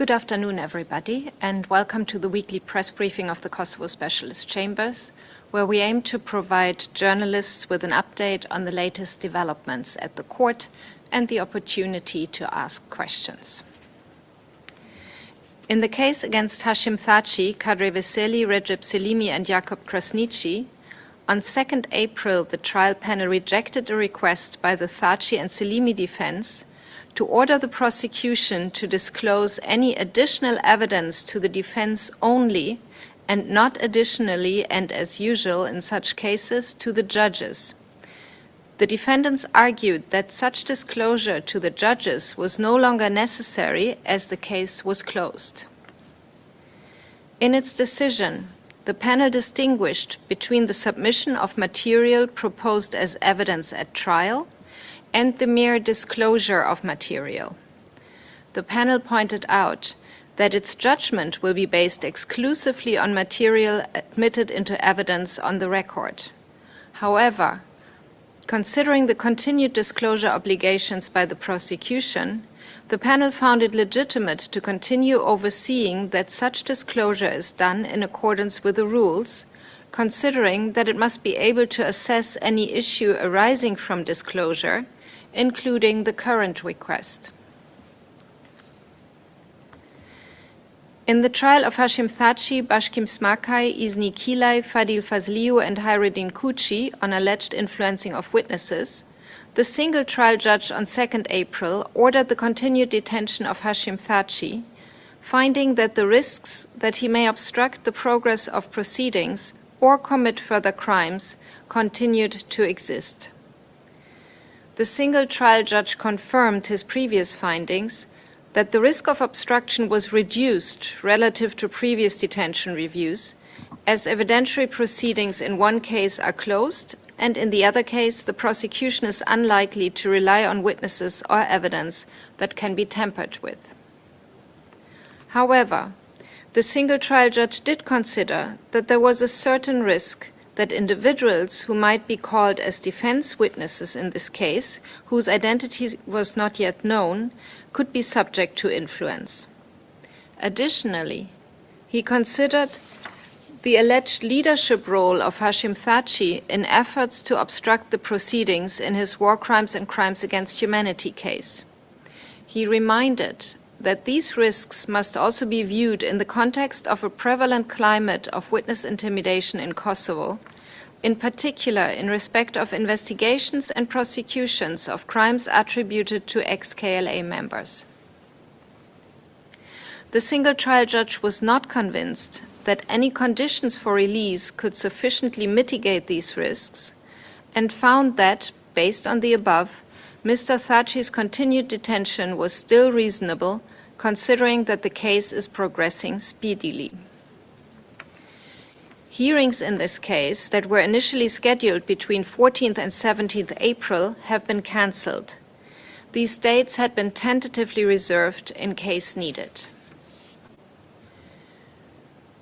Good afternoon, everybody, and welcome to the weekly press briefing of the Kosovo Specialist Chambers, where we aim to provide journalists with an update on the latest developments at the court and the opportunity to ask questions. In the case against Hashim Thaçi, Kadri Veseli, Recep Selimi, and Jakub Krasniqi, on 2nd April, the trial panel rejected a request by the Thaçi and Selimi defense to order the prosecution to disclose any additional evidence to the defense only and not additionally and as usual in such cases to the judges. The defendants argued that such disclosure to the judges was no longer necessary as the case was closed. In its decision, the panel distinguished between the submission of material proposed as evidence at trial and the mere disclosure of material. The panel pointed out that its judgment will be based exclusively on material admitted into evidence on the record. However, considering the continued disclosure obligations by the prosecution, the panel found it legitimate to continue overseeing that such disclosure is done in accordance with the rules, considering that it must be able to assess any issue arising from disclosure, including the current request. In the trial of Hashim Thaçi, Bashkim Smakai, Izni Kilay, Fadil Fazliu, and Hayreddin Kuchi on alleged influencing of witnesses, the single trial judge on 2nd April ordered the continued detention of Hashim Thaçi, finding that the risks that he may obstruct the progress of proceedings or commit further crimes continued to exist. The single trial judge confirmed his previous findings that the risk of obstruction was reduced relative to previous detention reviews, as evidentiary proceedings in one case are closed, and in the other case, the prosecution is unlikely to rely on witnesses or evidence that can be tampered with. However, the single trial judge did consider that there was a certain risk that individuals who might be called as defense witnesses in this case, whose identity was not yet known, could be subject to influence. Additionally, he considered the alleged leadership role of Hashim Thaçi in efforts to obstruct the proceedings in his war crimes and crimes against humanity case. He reminded that these risks must also be viewed in the context of a prevalent climate of witness intimidation in Kosovo, in particular in respect of investigations and prosecutions of crimes attributed to ex-KLA members. The single trial judge was not convinced that any conditions for release could sufficiently mitigate these risks and found that, based on the above, Mr. Thaçi's continued detention was still reasonable, considering that the case is progressing speedily. Hearings in this case that were initially scheduled between 14th and 17th April have been cancelled. These dates had been tentatively reserved in case needed.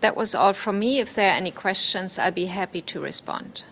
That was all from me. If there are any questions, I'll be happy to respond.